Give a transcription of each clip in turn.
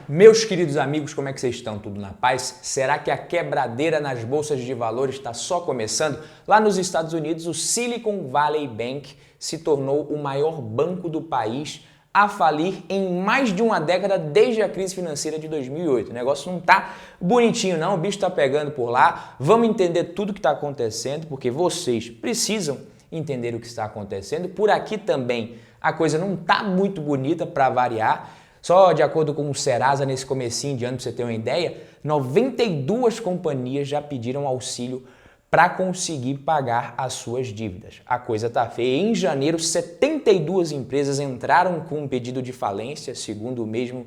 Meus queridos amigos, como é que vocês estão? Tudo na paz? Será que a quebradeira nas bolsas de valores está só começando? Lá nos Estados Unidos, o Silicon Valley Bank se tornou o maior banco do país a falir em mais de uma década desde a crise financeira de 2008. O negócio não tá bonitinho não, o bicho tá pegando por lá. Vamos entender tudo que está acontecendo, porque vocês precisam entender o que está acontecendo. Por aqui também a coisa não tá muito bonita para variar. Só de acordo com o Serasa, nesse comecinho de ano, para você ter uma ideia, 92 companhias já pediram auxílio para conseguir pagar as suas dívidas. A coisa tá feia. Em janeiro, 72 empresas entraram com um pedido de falência, segundo o mesmo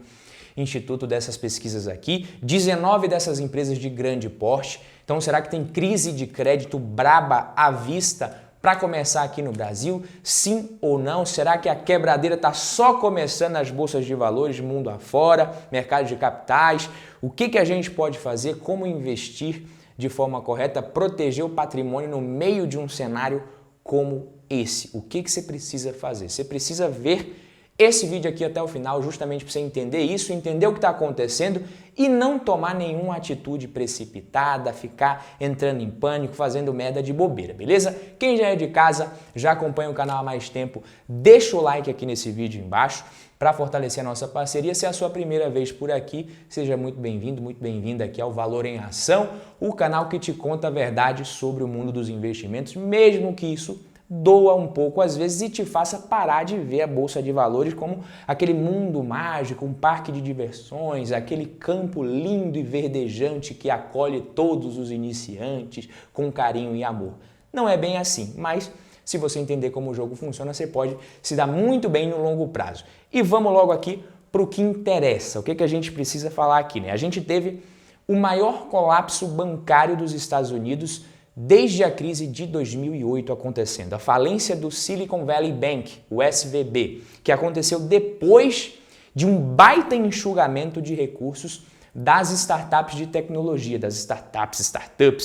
instituto dessas pesquisas aqui. 19 dessas empresas de grande porte. Então, será que tem crise de crédito braba à vista para começar aqui no Brasil? Sim ou não? Será que a quebradeira está só começando nas bolsas de valores, mundo afora, mercado de capitais? O que a gente pode fazer? Como investir de forma correta, proteger o patrimônio no meio de um cenário como esse? O que você precisa fazer? Você precisa ver esse vídeo aqui até o final, justamente para você entender isso, entender o que está acontecendo e não tomar nenhuma atitude precipitada, ficar entrando em pânico, fazendo merda de bobeira, beleza? Quem já é de casa, já acompanha o canal há mais tempo, deixa o like aqui nesse vídeo embaixo para fortalecer a nossa parceria. Se é a sua primeira vez por aqui, seja muito bem-vindo, muito bem-vinda aqui ao Valor em Ação, o canal que te conta a verdade sobre o mundo dos investimentos, mesmo que isso doa um pouco às vezes e te faça parar de ver a Bolsa de Valores como aquele mundo mágico, um parque de diversões, aquele campo lindo e verdejante que acolhe todos os iniciantes com carinho e amor. Não é bem assim, mas se você entender como o jogo funciona, você pode se dar muito bem no longo prazo. E vamos logo aqui para o que interessa. O que a gente precisa falar aqui, né? A gente teve o maior colapso bancário dos Estados Unidos desde a crise de 2008 acontecendo, a falência do Silicon Valley Bank, o SVB, que aconteceu depois de um baita enxugamento de recursos das startups de tecnologia, das startups,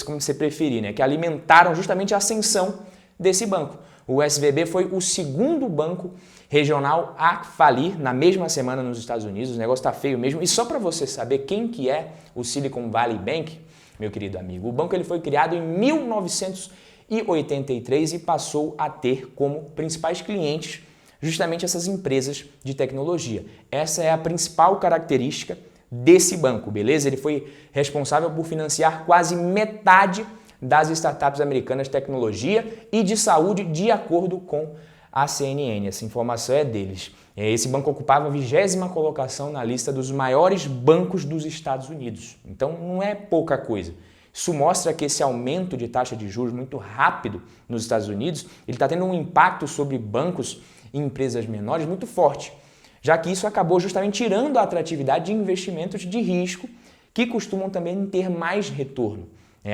como você preferir, né, que alimentaram justamente a ascensão desse banco. O SVB foi o segundo banco regional a falir na mesma semana nos Estados Unidos. O negócio tá feio mesmo. E só para você saber quem que é o Silicon Valley Bank, meu querido amigo, o banco ele foi criado em 1983 e passou a ter como principais clientes justamente essas empresas de tecnologia. Essa é a principal característica desse banco, beleza? Ele foi responsável por financiar quase metade das startups americanas de tecnologia e de saúde, de acordo com a CNN. Essa informação é deles. Esse banco ocupava a 20ª colocação na lista dos maiores bancos dos Estados Unidos. Então não é pouca coisa. Isso mostra que esse aumento de taxa de juros muito rápido nos Estados Unidos, ele está tendo um impacto sobre bancos e empresas menores muito forte, já que isso acabou justamente tirando a atratividade de investimentos de risco que costumam também ter mais retorno.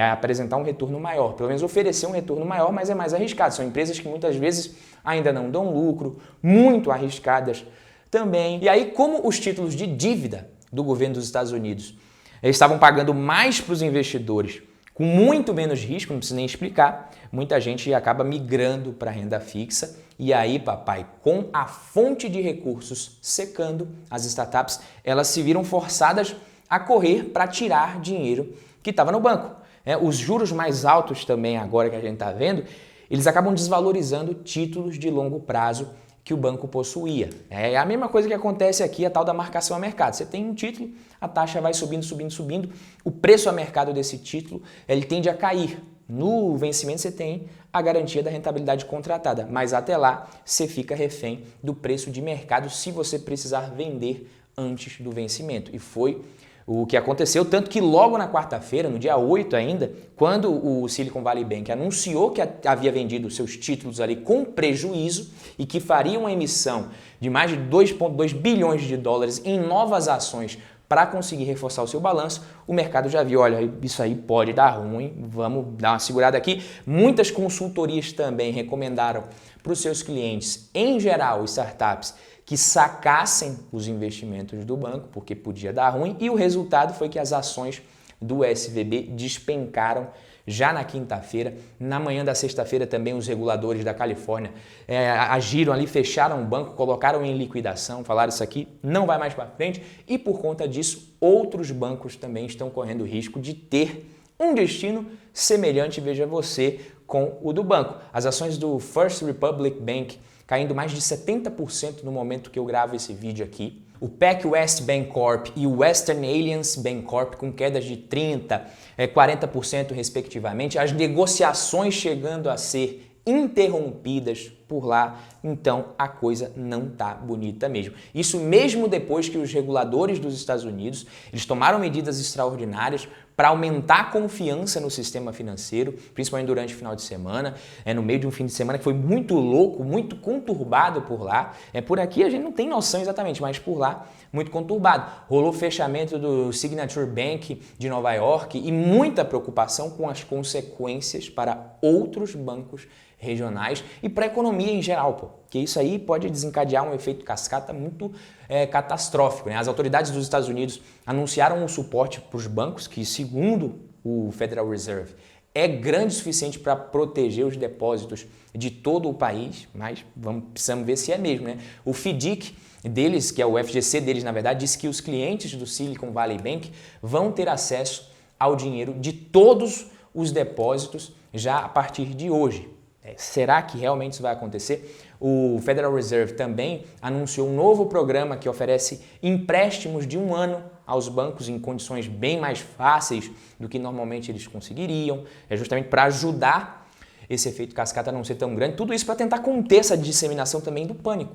Apresentar um retorno maior, pelo menos oferecer um retorno maior, mas é mais arriscado. São empresas que muitas vezes ainda não dão lucro, muito arriscadas também. E aí, como os títulos de dívida do governo dos Estados Unidos estavam pagando mais para os investidores, com muito menos risco, não preciso nem explicar, muita gente acaba migrando para a renda fixa. E aí, papai, com a fonte de recursos secando, as startups elas se viram forçadas a correr para tirar dinheiro que estava no banco. Os juros mais altos também agora que a gente está vendo, eles acabam desvalorizando títulos de longo prazo que o banco possuía. É a mesma coisa que acontece aqui, a tal da marcação a mercado. Você tem um título, a taxa vai subindo, o preço a mercado desse título ele tende a cair. No vencimento você tem a garantia da rentabilidade contratada, mas até lá você fica refém do preço de mercado se você precisar vender antes do vencimento. E foi o que aconteceu, tanto que logo na quarta-feira, no dia 8 ainda, quando o Silicon Valley Bank anunciou que havia vendido seus títulos ali com prejuízo e que faria uma emissão de mais de 2,2 bilhões de dólares em novas ações para conseguir reforçar o seu balanço, o mercado já viu, olha, isso aí pode dar ruim, vamos dar uma segurada aqui. Muitas consultorias também recomendaram para os seus clientes, em geral, startups, que sacassem os investimentos do banco, porque podia dar ruim, e o resultado foi que as ações do SVB despencaram já na quinta-feira. Na manhã da sexta-feira também os reguladores da Califórnia agiram ali, fecharam o banco, colocaram em liquidação, falaram isso aqui não vai mais para frente e por conta disso outros bancos também estão correndo risco de ter um destino semelhante, veja você, com o do banco. As ações do First Republic Bank caindo mais de 70% no momento que eu gravo esse vídeo aqui. O PacWest Bancorp e o Western Alliance Bancorp com quedas de 30%, 40% respectivamente. As negociações chegando a ser interrompidas por lá, então a coisa não tá bonita mesmo. Isso mesmo depois que os reguladores dos Estados Unidos, eles tomaram medidas extraordinárias para aumentar a confiança no sistema financeiro, principalmente durante o final de semana, no meio de um fim de semana que foi muito louco, muito conturbado por lá. Por aqui a gente não tem noção exatamente, mas por lá muito conturbado. Rolou fechamento do Signature Bank de Nova York e muita preocupação com as consequências para outros bancos regionais e para a economia em geral, porque isso aí pode desencadear um efeito cascata muito catastrófico. As autoridades dos Estados Unidos anunciaram um suporte para os bancos que, segundo o Federal Reserve, é grande o suficiente para proteger os depósitos de todo o país, mas precisamos ver se é mesmo, né? O FDIC deles, que é o FGC deles, na verdade, diz que os clientes do Silicon Valley Bank vão ter acesso ao dinheiro de todos os depósitos já a partir de hoje. Será que realmente isso vai acontecer? O Federal Reserve também anunciou um novo programa que oferece empréstimos de 1 ano aos bancos em condições bem mais fáceis do que normalmente eles conseguiriam, justamente para ajudar esse efeito cascata a não ser tão grande. Tudo isso para tentar conter essa disseminação também do pânico,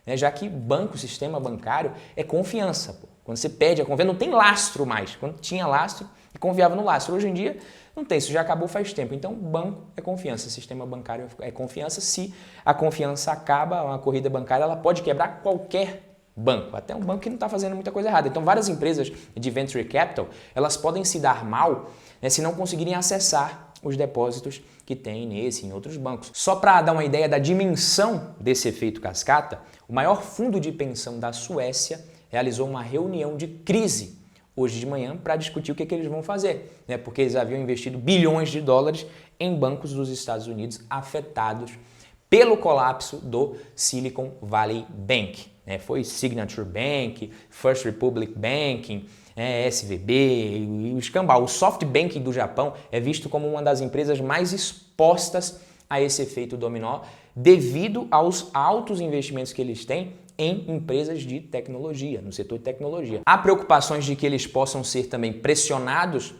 já que banco, sistema bancário é confiança. Quando você pede a confiança, não tem lastro mais. Quando tinha lastro, confiava no lastro. Hoje em dia não tem, isso já acabou faz tempo. Então, banco é confiança, sistema bancário é confiança. Se a confiança acaba, uma corrida bancária, ela pode quebrar qualquer banco, até um banco que não está fazendo muita coisa errada. Então, várias empresas de venture capital, elas podem se dar mal, se não conseguirem acessar os depósitos que tem nesse e em outros bancos. Só para dar uma ideia da dimensão desse efeito cascata, o maior fundo de pensão da Suécia realizou uma reunião de crise hoje de manhã para discutir o que eles vão fazer, porque eles haviam investido bilhões de dólares em bancos dos Estados Unidos afetados pelo colapso do Silicon Valley Bank. Foi Signature Bank, First Republic Banking, SVB e o escambau. O SoftBank do Japão é visto como uma das empresas mais expostas a esse efeito dominó devido aos altos investimentos que eles têm em empresas de tecnologia, no setor de tecnologia. Há preocupações de que eles possam ser também pressionados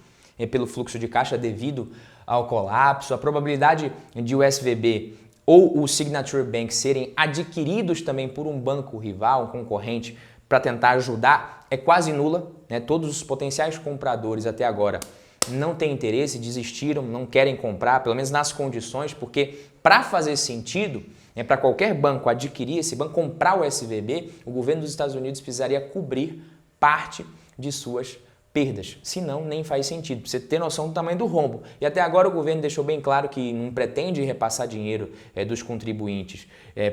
pelo fluxo de caixa devido ao colapso. A probabilidade de o SVB ou o Signature Bank serem adquiridos também por um banco rival, um concorrente, para tentar ajudar, é quase nula. Todos os potenciais compradores até agora não têm interesse, desistiram, não querem comprar, pelo menos nas condições, porque para fazer sentido, para qualquer banco adquirir esse banco, comprar o SVB, o governo dos Estados Unidos precisaria cobrir parte de suas perdas. Senão, nem faz sentido, para você ter noção do tamanho do rombo. E até agora o governo deixou bem claro que não pretende repassar dinheiro dos contribuintes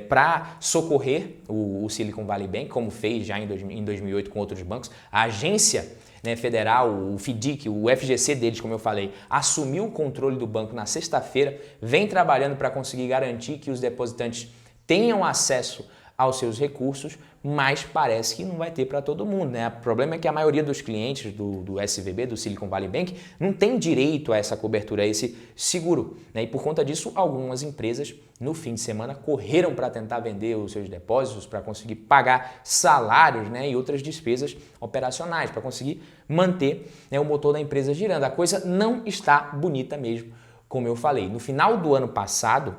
para socorrer o Silicon Valley Bank, como fez já em 2008 com outros bancos. A agência federal, o FDIC, o FGC deles, como eu falei, assumiu o controle do banco na sexta-feira, vem trabalhando para conseguir garantir que os depositantes tenham acesso aos seus recursos, mas parece que não vai ter para todo mundo. O problema é que a maioria dos clientes do SVB, do Silicon Valley Bank, não tem direito a essa cobertura, a esse seguro. E por conta disso, algumas empresas no fim de semana correram para tentar vender os seus depósitos, para conseguir pagar salários e outras despesas operacionais, para conseguir manter o motor da empresa girando. A coisa não está bonita mesmo, como eu falei. No final do ano passado,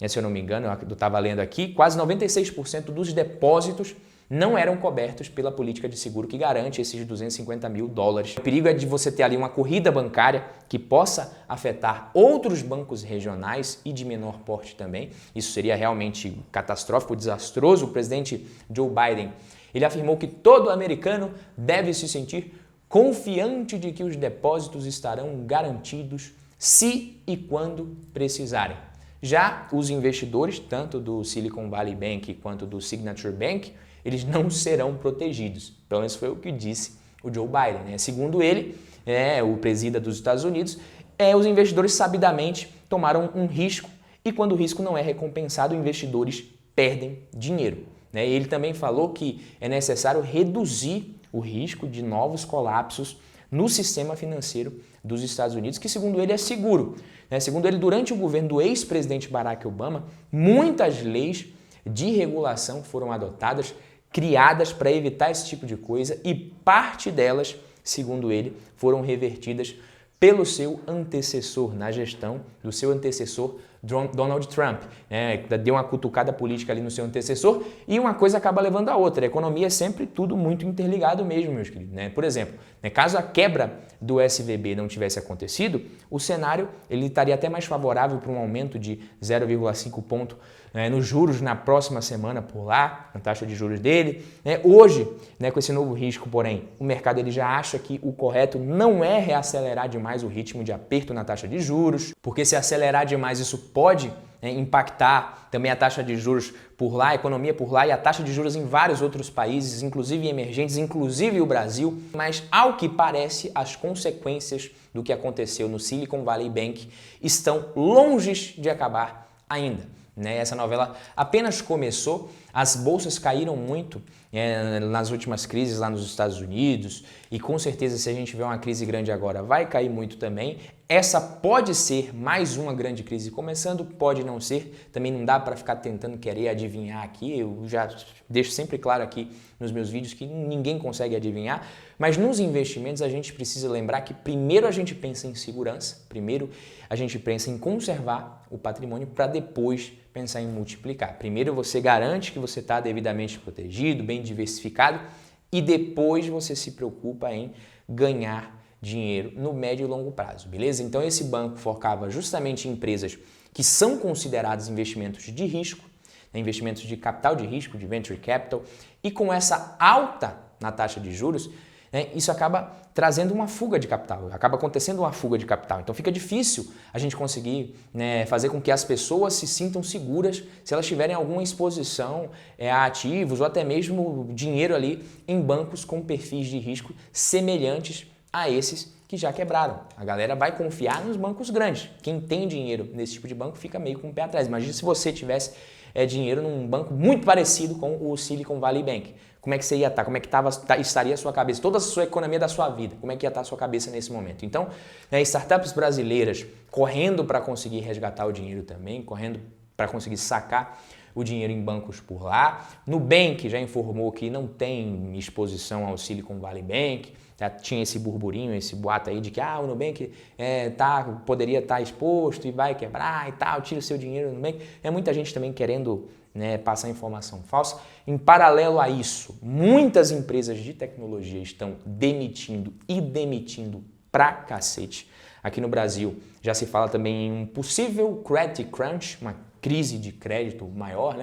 se eu não me engano, eu estava lendo aqui, quase 96% dos depósitos não eram cobertos pela política de seguro que garante esses 250 mil dólares. O perigo é de você ter ali uma corrida bancária que possa afetar outros bancos regionais e de menor porte também. Isso seria realmente catastrófico, desastroso. O presidente Joe Biden, ele afirmou que todo americano deve se sentir confiante de que os depósitos estarão garantidos se e quando precisarem. Já os investidores, tanto do Silicon Valley Bank quanto do Signature Bank, eles não serão protegidos. Pelo menos foi o que disse o Joe Biden. Segundo ele, o presida dos Estados Unidos, os investidores sabidamente tomaram um risco e quando o risco não é recompensado, investidores perdem dinheiro. Ele também falou que é necessário reduzir o risco de novos colapsos no sistema financeiro dos Estados Unidos, que segundo ele é seguro. Segundo ele, durante o governo do ex-presidente Barack Obama, muitas leis de regulação foram adotadas, criadas para evitar esse tipo de coisa e parte delas, segundo ele, foram revertidas pelo seu antecessor, na gestão do seu antecessor Donald Trump. Deu uma cutucada política ali no seu antecessor e uma coisa acaba levando a outra. A economia é sempre tudo muito interligado mesmo, meus queridos. Por exemplo, caso a quebra do SVB não tivesse acontecido, o cenário ele estaria até mais favorável para um aumento de 0,5 ponto nos juros na próxima semana por lá, na taxa de juros dele. Hoje, com esse novo risco, porém, o mercado ele já acha que o correto não é reacelerar demais o ritmo de aperto na taxa de juros, porque se acelerar demais isso pode impactar também a taxa de juros por lá, a economia por lá e a taxa de juros em vários outros países, inclusive emergentes, inclusive o Brasil. Mas, ao que parece, as consequências do que aconteceu no Silicon Valley Bank estão longe de acabar ainda. Essa novela apenas começou, as bolsas caíram muito nas últimas crises lá nos Estados Unidos e com certeza se a gente vê uma crise grande agora vai cair muito também. Essa pode ser mais uma grande crise começando, pode não ser, também não dá para ficar tentando querer adivinhar aqui, eu já deixo sempre claro aqui nos meus vídeos que ninguém consegue adivinhar, mas nos investimentos a gente precisa lembrar que primeiro a gente pensa em segurança, primeiro a gente pensa em conservar o patrimônio para depois pensar em multiplicar. Primeiro você garante que você está devidamente protegido, bem diversificado e depois você se preocupa em ganhar dinheiro no médio e longo prazo, beleza? Então esse banco focava justamente em empresas que são consideradas investimentos de risco, investimentos de capital de risco, de venture capital, e com essa alta na taxa de juros, isso acaba trazendo uma fuga de capital, acaba acontecendo uma fuga de capital. Então fica difícil a gente conseguir fazer com que as pessoas se sintam seguras se elas tiverem alguma exposição a ativos ou até mesmo dinheiro ali em bancos com perfis de risco semelhantes a esses que já quebraram. A galera vai confiar nos bancos grandes. Quem tem dinheiro nesse tipo de banco fica meio com o pé atrás. Imagina se você tivesse dinheiro num banco muito parecido com o Silicon Valley Bank. Como é que você ia estar? Como é que estaria a sua cabeça? Toda a sua economia da sua vida. Como é que ia estar a sua cabeça nesse momento? Então, startups brasileiras correndo para conseguir resgatar o dinheiro também, correndo para conseguir sacar o dinheiro em bancos por lá. Nubank já informou que não tem exposição ao Silicon Valley Bank. Já tinha esse burburinho, esse boato aí de que o Nubank poderia estar exposto e vai quebrar e tal, tira o seu dinheiro do Nubank. Muita gente também querendo passar informação falsa. Em paralelo a isso, muitas empresas de tecnologia estão demitindo pra cacete. Aqui no Brasil já se fala também em um possível credit crunch, uma crise de crédito maior,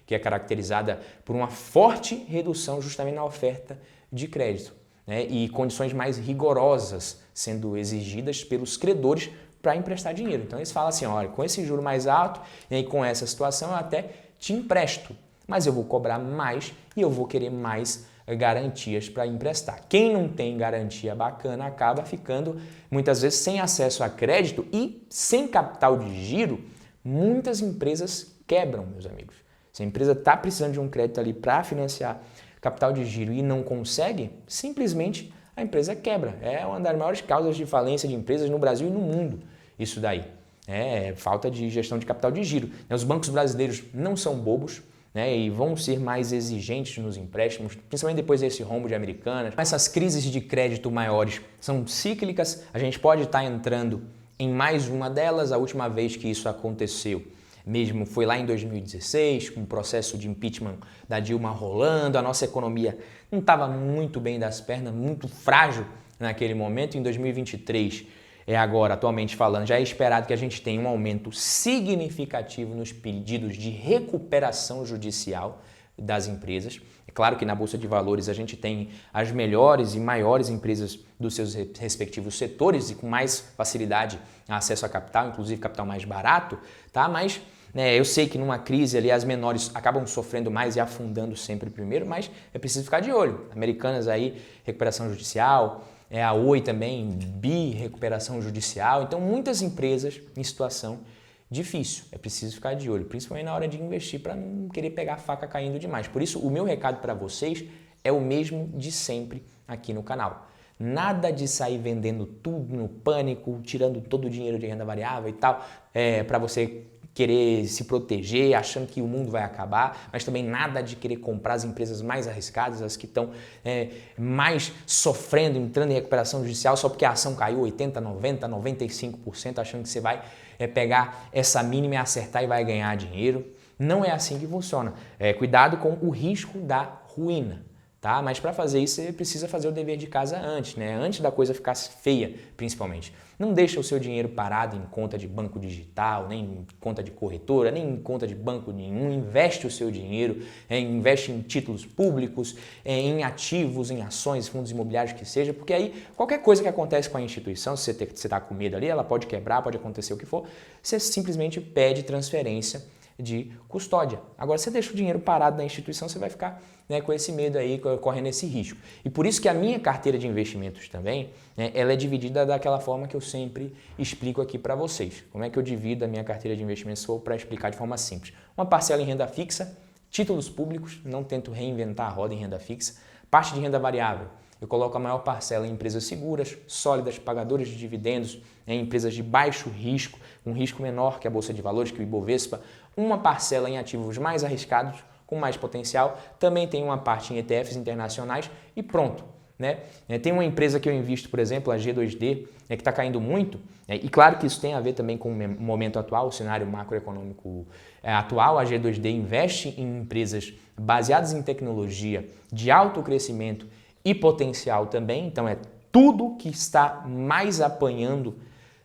que é caracterizada por uma forte redução justamente na oferta de crédito. E condições mais rigorosas sendo exigidas pelos credores para emprestar dinheiro. Então eles falam assim, olha, com esse juro mais alto e com essa situação eu até te empresto, mas eu vou cobrar mais e eu vou querer mais garantias para emprestar. Quem não tem garantia bacana acaba ficando muitas vezes sem acesso a crédito e sem capital de giro. Muitas empresas quebram, meus amigos. Se a empresa está precisando de um crédito ali para financiar capital de giro e não consegue, simplesmente a empresa quebra. É uma das maiores causas de falência de empresas no Brasil e no mundo, isso daí. Falta de gestão de capital de giro. Os bancos brasileiros não são bobos, e vão ser mais exigentes nos empréstimos, principalmente depois desse rombo de Americanas. Essas crises de crédito maiores são cíclicas, a gente pode estar entrando em mais uma delas. A última vez que isso aconteceu mesmo foi lá em 2016, com o processo de impeachment da Dilma rolando, a nossa economia não estava muito bem das pernas, muito frágil naquele momento. Em 2023, agora, atualmente falando, já é esperado que a gente tenha um aumento significativo nos pedidos de recuperação judicial das empresas. É claro que na Bolsa de Valores a gente tem as melhores e maiores empresas dos seus respectivos setores e com mais facilidade acesso a capital, inclusive capital mais barato, tá? Mas eu sei que numa crise ali as menores acabam sofrendo mais e afundando sempre primeiro, mas é preciso ficar de olho. Americanas aí, recuperação judicial, a Oi também, recuperação judicial. Então, muitas empresas em situação difícil. É preciso ficar de olho, principalmente na hora de investir, para não querer pegar a faca caindo demais. Por isso, o meu recado para vocês é o mesmo de sempre aqui no canal. Nada de sair vendendo tudo no pânico, tirando todo o dinheiro de renda variável e tal, para você querer se proteger, achando que o mundo vai acabar, mas também nada de querer comprar as empresas mais arriscadas, as que estão mais sofrendo, entrando em recuperação judicial só porque a ação caiu 80%, 90%, 95%, achando que você vai pegar essa mínima e acertar e vai ganhar dinheiro. Não é assim que funciona. Cuidado com o risco da ruína. Tá? Mas para fazer isso você precisa fazer o dever de casa antes, né? Antes da coisa ficar feia, principalmente. Não deixa o seu dinheiro parado em conta de banco digital, nem em conta de corretora, nem em conta de banco nenhum. Investe o seu dinheiro, investe em títulos públicos, em ativos, em ações, fundos imobiliários que seja, porque aí qualquer coisa que acontece com a instituição, se você está com medo ali, ela pode quebrar, pode acontecer o que for, você simplesmente pede transferência de custódia. Agora, você deixa o dinheiro parado na instituição, você vai ficar com esse medo aí, correndo esse risco. E por isso que a minha carteira de investimentos também, ela é dividida daquela forma que eu sempre explico aqui para vocês. Como é que eu divido a minha carteira de investimentos? Vou para explicar de forma simples. Uma parcela em renda fixa, títulos públicos, não tento reinventar a roda em renda fixa. Parte de renda variável, eu coloco a maior parcela em empresas seguras, sólidas, pagadoras de dividendos, em empresas de baixo risco, um risco menor que a Bolsa de Valores, que o Ibovespa. Uma parcela em ativos mais arriscados, com mais potencial. Também tem uma parte em ETFs internacionais e pronto. Né? Tem uma empresa que eu invisto, por exemplo, a G2D, que está caindo muito, e claro que isso tem a ver também com o momento atual, o cenário macroeconômico atual. A G2D investe em empresas baseadas em tecnologia, de alto crescimento e potencial também, então é tudo que está mais apanhando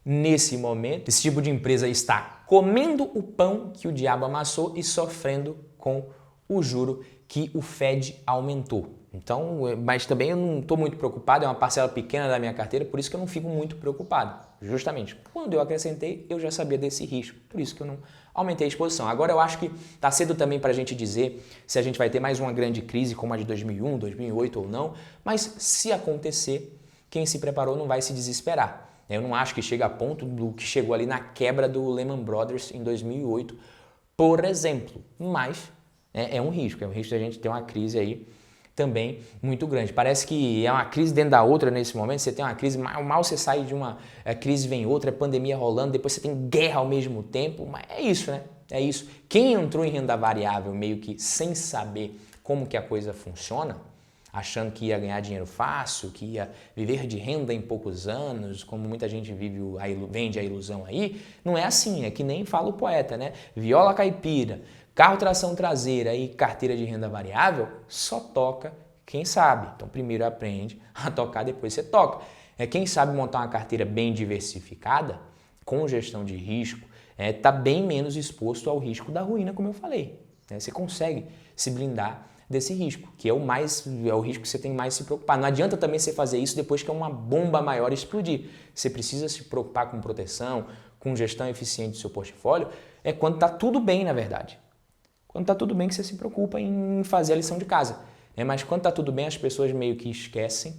nesse momento. Esse tipo de empresa está comendo o pão que o diabo amassou e sofrendo com o juro que o Fed aumentou. Então, mas também eu não estou muito preocupado, é uma parcela pequena da minha carteira, por isso que eu não fico muito preocupado. Justamente, quando eu acrescentei, eu já sabia desse risco, por isso que eu não aumentei a exposição. Agora eu acho que está cedo também para a gente dizer se a gente vai ter mais uma grande crise como a de 2001, 2008 ou não, mas se acontecer, quem se preparou não vai se desesperar. Eu não acho que chega a ponto do que chegou ali na quebra do Lehman Brothers em 2008, por exemplo, mas é um risco de a gente ter uma crise aí também muito grande. Parece que é uma crise dentro da outra nesse momento, você tem uma crise, mal você sai de uma crise, vem outra, é pandemia rolando, depois você tem guerra ao mesmo tempo, mas é isso, né? É isso. Quem entrou em renda variável meio que sem saber como que a coisa funciona, achando que ia ganhar dinheiro fácil, que ia viver de renda em poucos anos, como muita gente vende a ilusão aí, não é assim, é que nem fala o poeta, né? Viola caipira, carro tração traseira e carteira de renda variável, só toca quem sabe. Então primeiro aprende a tocar, depois você toca. Quem sabe montar uma carteira bem diversificada, com gestão de risco, está bem menos exposto ao risco da ruína, como eu falei. Você consegue se blindar desse risco, que é o risco que você tem mais se preocupar. Não adianta também você fazer isso depois que é uma bomba maior explodir. Você precisa se preocupar com proteção, com gestão eficiente do seu portfólio, quando está tudo bem, na verdade. Quando está tudo bem que você se preocupa em fazer a lição de casa. Mas quando está tudo bem, as pessoas meio que esquecem,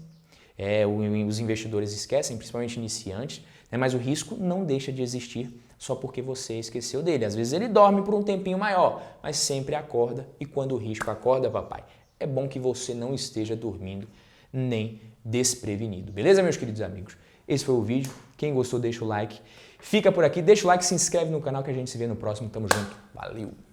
os investidores esquecem, principalmente iniciantes, mas o risco não deixa de existir só porque você esqueceu dele. Às vezes ele dorme por um tempinho maior, mas sempre acorda, e quando o risco acorda, papai, é bom que você não esteja dormindo nem desprevenido. Beleza, meus queridos amigos? Esse foi o vídeo. Quem gostou, deixa o like. Fica por aqui, deixa o like, se inscreve no canal que a gente se vê no próximo. Tamo junto. Valeu!